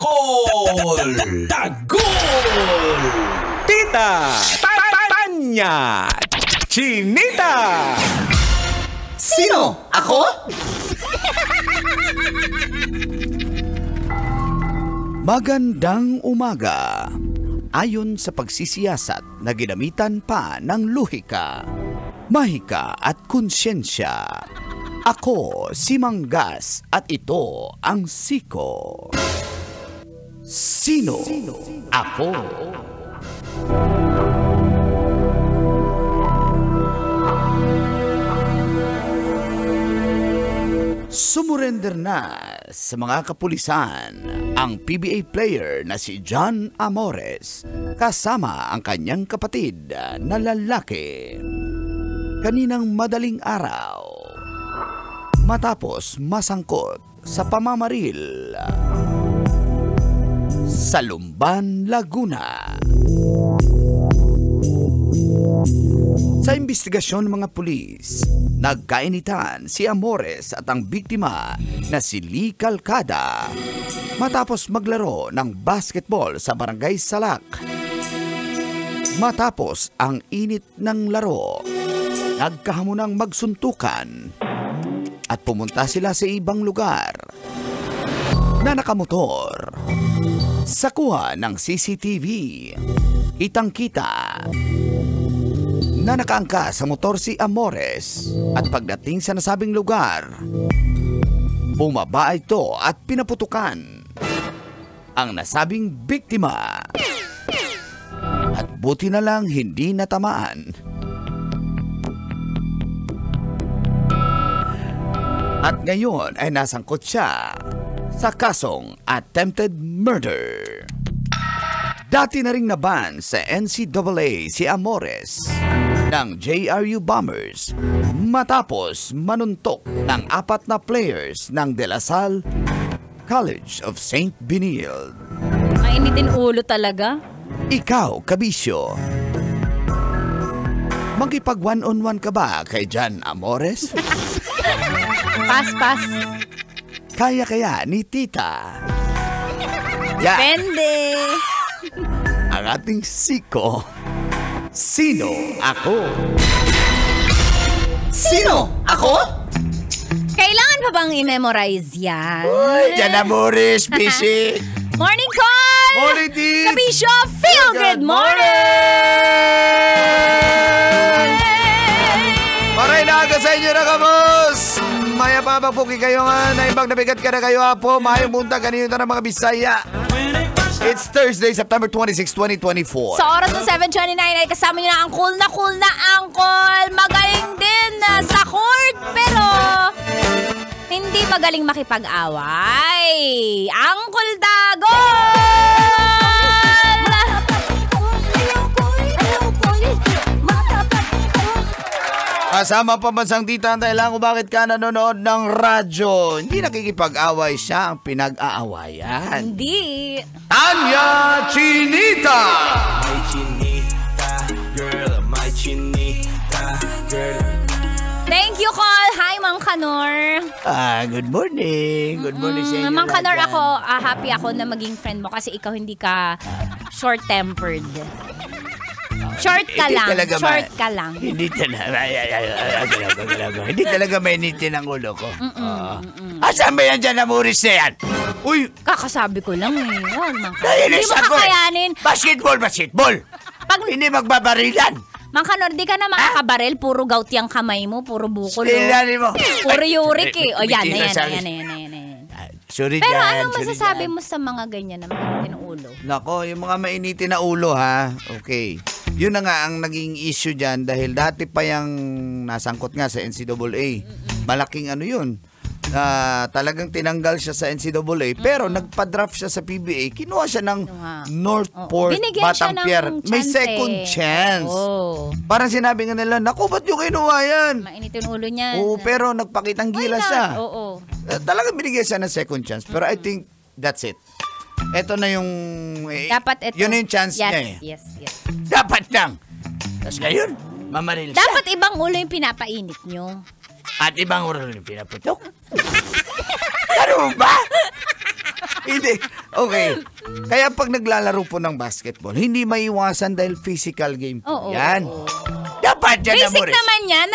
Tagol! Tagol! Tita! Tanya! Chinita! Sino? Ako? Magandang umaga. Ayon sa pagsisiyasat na ginamitan pa ng luhika, mahika at konsyensya, ako si Manggas at ito ang Siko. Sino ako? Sumurrender na sa mga kapulisan ang PBA player na si John Amores kasama ang kanyang kapatid na lalaki. Kaninang madaling araw, matapos masangkot sa pamamaril sa Lumban, Laguna. Sa investigasyon ng mga pulis, nagkainitan si Amores at ang biktima na si Lee Calcada matapos maglaro ng basketball sa Barangay Salak. Matapos ang init ng laro, nagkahamunang magsuntukan at pumunta sila sa ibang lugar na nakamotor. Sa kuha ng CCTV, kitang-kita na nakaangka sa motor si Amores at pagdating sa nasabing lugar, bumaba ito at pinaputukan ang nasabing biktima. At buti na lang hindi natamaan. At ngayon ay nasangkot siya sa kasong attempted murder. Dati na ring naban sa NCAA si Amores ng JRU Bombers matapos manuntok ng 4 na players ng De La Salle College of St. Benilde. Mainitin ulo talaga. Ikaw, kabisyo, magipag one-on-one ka ba kay John Amores? Pas. Kaya ni Tita. Depende. Ang ating Siko. Sino ako? Sino? Ako? Kailangan pa bang i-memorize yan? Uy, John Amores, busy. Morning call! Morning, Tita. Kabisyo, feel good morning! Maray na aga sa inyo na kabos! Maya pa magpuki kayo nga na ibang nabigat ka na kayo po. Mayong munta kanino na ng mga Bisaya. It's Thursday, September 26, 2024. Sa oras ng 7:29 ay kasama niyo na ang cool na Angkol. Magaling din sa court, pero hindi magaling makipag-away. Angkol Dagol! Kasama pambansang tita ang dahilan kung bakit ka nanonood ng radyo. Hindi nakikipag-away siya ang pinag-aawayan. Hindi. Tanya Chinita! My chinita, girl, my chinita, girl. Thank you, Col. Hi, Mang Kanor. Good morning. Good morning sa inyo. Mang Kanor, lahat. ako, happy ako na maging friend mo kasi ikaw hindi ka short-tempered. Short ka lang. Hindi talaga mainitin ang ulo ko. Asan ba yan dyan, Amores na yan? Uy! Kakasabi ko lang eh. Wag, Mang Kanor. Nainis Hindi mo ako kakayanin. Basketball! Hindi magbabarilan! Mang Kanor, di ka na makakabaril. Puro gout yung kamay mo. Puro bukol. Stilanin mo. Puro uric eh. O yan. Sorry Pero dyan, anong sorry masasabi dyan. mo sa mga ganyan na mainitin ang ulo? Nako, yung mga mainitin na ulo ha. Okay. Yun na nga ang naging issue dyan dahil dati pa yung nasangkot nga sa NCAA. Malaking ano yun. Talagang tinanggal siya sa NCAA pero nagpa-draft siya sa PBA. Kinuha siya ng Northport Binigyan siya Batang ng Pier. May chance second eh. chance. Oh. Parang sinabi nga nila, naku, ba't yung kinuha yan? Mainitin ulo niya. Oo, pero nagpakitang gila siya. Oo. Talagang binigyan siya ng second chance. Pero I think that's it. Ito na yung... Dapat ito. Yun na yung chance niya eh. Yes. Dapat lang. Tapos ngayon, mamaril siya. Dapat ibang ulo yung pinapainit nyo. At ibang ulo yung pinaputok. Ano ba? Hindi. Okay. Kaya pag naglalaro po ng basketball, hindi maiwasan dahil physical game po. Oo. Yan. Dapat yan, Basic Amores. naman yan,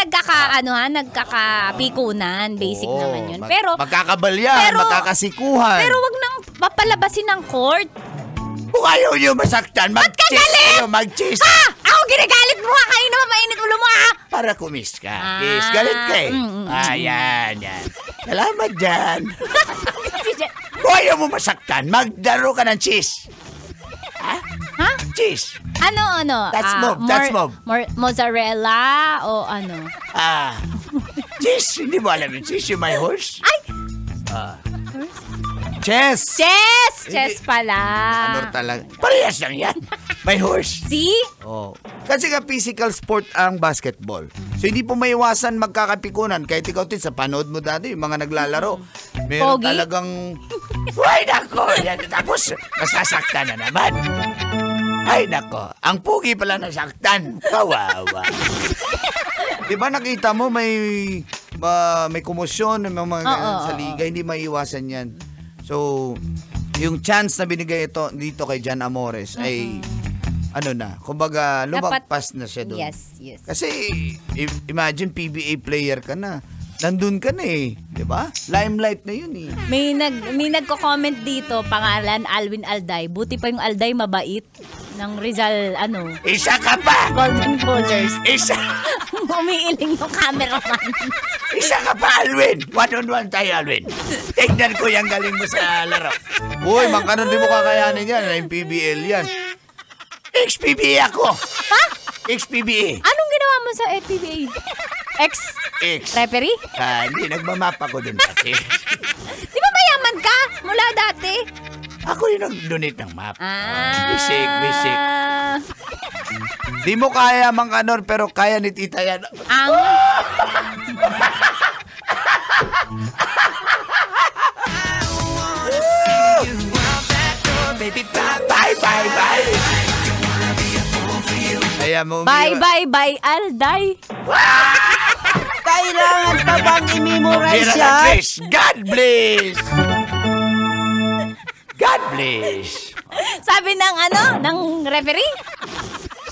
nagkakapikunan. Basic Oo, naman yun. Pero, magkakabalyan, magkakasikuhan. pero wag nang papalabasin ng court. Kung ayaw nyo masaktan, Ba't ka galit? mag-chase. Ah! Ako ginagalit mo ha! Kanina pa mainit ulo mo ha! Para kumis ka. Ah. Kiss, galit ka eh. Mm. Yan. Salamat dyan. Kung ayaw mo masaktan, magdaro ka ng cheese. Ha? Cheese. Ano? That's move. Mozzarella o ano? Cheese. Hindi mo alam yung cheese, yung my horse. Ay! Chess. Chess pala. Ano talaga? Parehas lang yan. My horse. See? Oh. Kasi nga physical sport ang basketball. So hindi po maiwasan magkakapikunan. Kahit ikaw sa panood mo dati, yung mga naglalaro. Meron Pogi? talagang... Ay, nako! Yan, tapos, nasasaktan na naman. Ay, nako. Ang pogi pala nasaktan. Kawawa. Di ba nakita mo may komosyon, may mga sa liga, hindi maiwasan yan. So, yung chance na binigay dito kay Jan Amores ay kumbaga lumagpas na siya doon. Yes. Kasi imagine PBA player ka na. Nandun ka na eh, 'di ba? Limelight na 'yun eh. May nagko-comment dito, pangalan Alwin Alday. Buti pa yung Alday mabait ng Rizal Isa ka pa. Golden Colors. Isa. Umiiling yung cameraman. Isa ka pa, Alwin. One-on-one tayo, Alwin. Tignan ko yung galing mo sa laro. Uy, mangkanon di mo kakayanin yan. Yung PBL yan. XPBA ako. Ha? XPBA. Anong ginawa mo sa FPBA? X. Referee? Hindi, nagmamap ako dun dati. Di ba mayaman ka mula dati? Ako yung nag-donate ng map. Basic. Di mo kaya mangkanon pero kaya ni tita yan. Ang... Bye. Kaya mo Bye, Alday. Kailangan pa bang i-memorize yan? God bless. God bless. Sabi ng referee?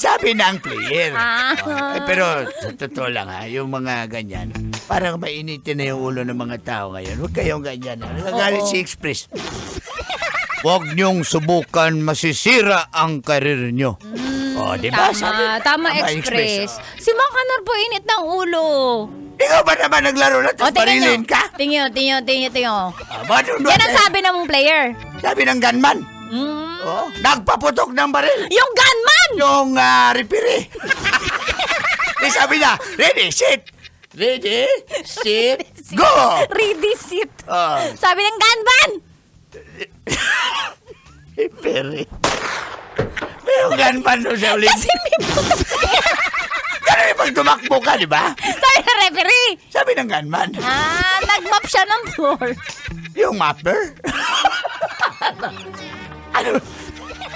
Sabi ng player. Ah. Pero sa totoo lang yung mga ganyan, parang mainitin na yung ulo ng mga tao ngayon. Huwag kayong ganyan. Nagagalit si Express. Huwag niyong subukan, masisira ang karir niyo. Diba? Tama, Express. Si Mang Kanor po init ng ulo. Ikaw ba naman naglaro na tapos barilin ka? Tingyo. Yan Yan ang sabi ng player. Sabi ng gunman. Nagpaputok ng baril. Yung gunman! Yung referee. Sabi niya, ready, sit, go! Ready, sit. Sabi ng gunman! Referee. May gunman doon sa ulit. Kasi may putok. Ganun yung pag tumakbo ka, di ba? Sabi ng referee. Sabi ng gunman. Nag-map siya ng floor. Yung mapper? Ano?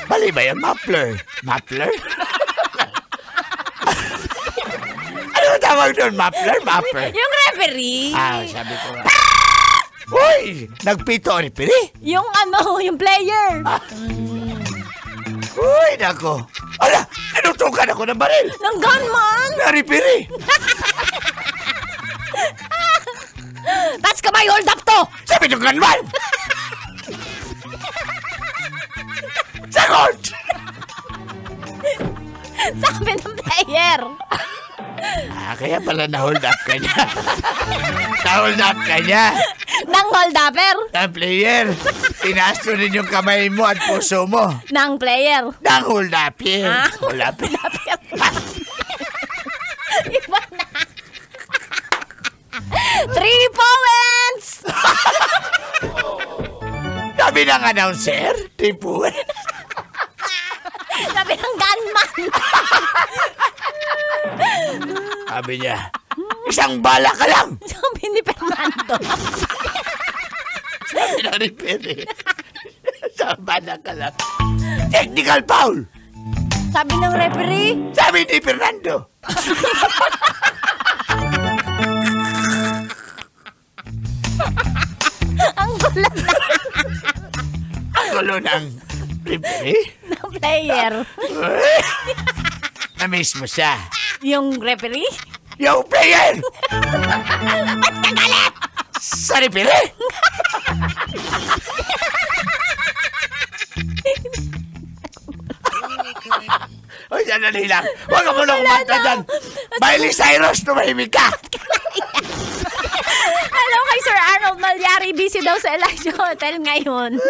Mali ba yung mapler? Mapler? Ano tawag doon? Mapler? Mapper? Yung referee. Sabi ko nga. Uy! Nagpito ang referee? Yung yung player. Uy, nako. Ala, tinutukan ako ng baril. Ng gunman. Na referee. That's ka may hold up to. Sabi ng gunman. Sagot! Sabi ng player. Kaya pala na-hold up ka niya. Na-hold up ka niya. Nang hold upper. Na player. Tinaas mo rin yung kamay mo at puso mo. Nang player. Nang hold up yun. Hold up yun. Iba na. 3 points! Sabi ng announcer, tipuin. Sabi ng gunman. Sabi niya, isang bala ka lang. Sabi ni Fernando. Sabi ng referee, isang bala ka lang. Technical foul. Sabi ng referee. Sabi ni Fernando. Ang gulat. gulo ng referee? ng player. Na-miss mo siya. Yung referee? Yung player! Ba't ka galit? Sa referee? Ay, sandali lang. Huwag ka muna kumanta dyan. Miley Cyrus, tumahimik ka. Hello kay Sir Arnold Malyari. Busy daw sa Elijah Hotel ngayon.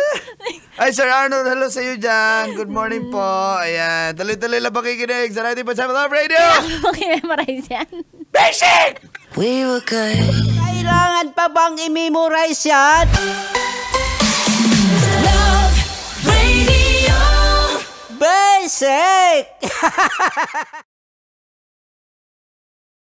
Ay, Sir Arnold, hello sa iyo dyan. Good morning po. Ayan, tuloy-tuloy lang pakikinig sa 90.7 Love Radio. Makimemorize yan. Basic! We were good. Kailangan pa bang i-memorize yan? Love Radio. Basic!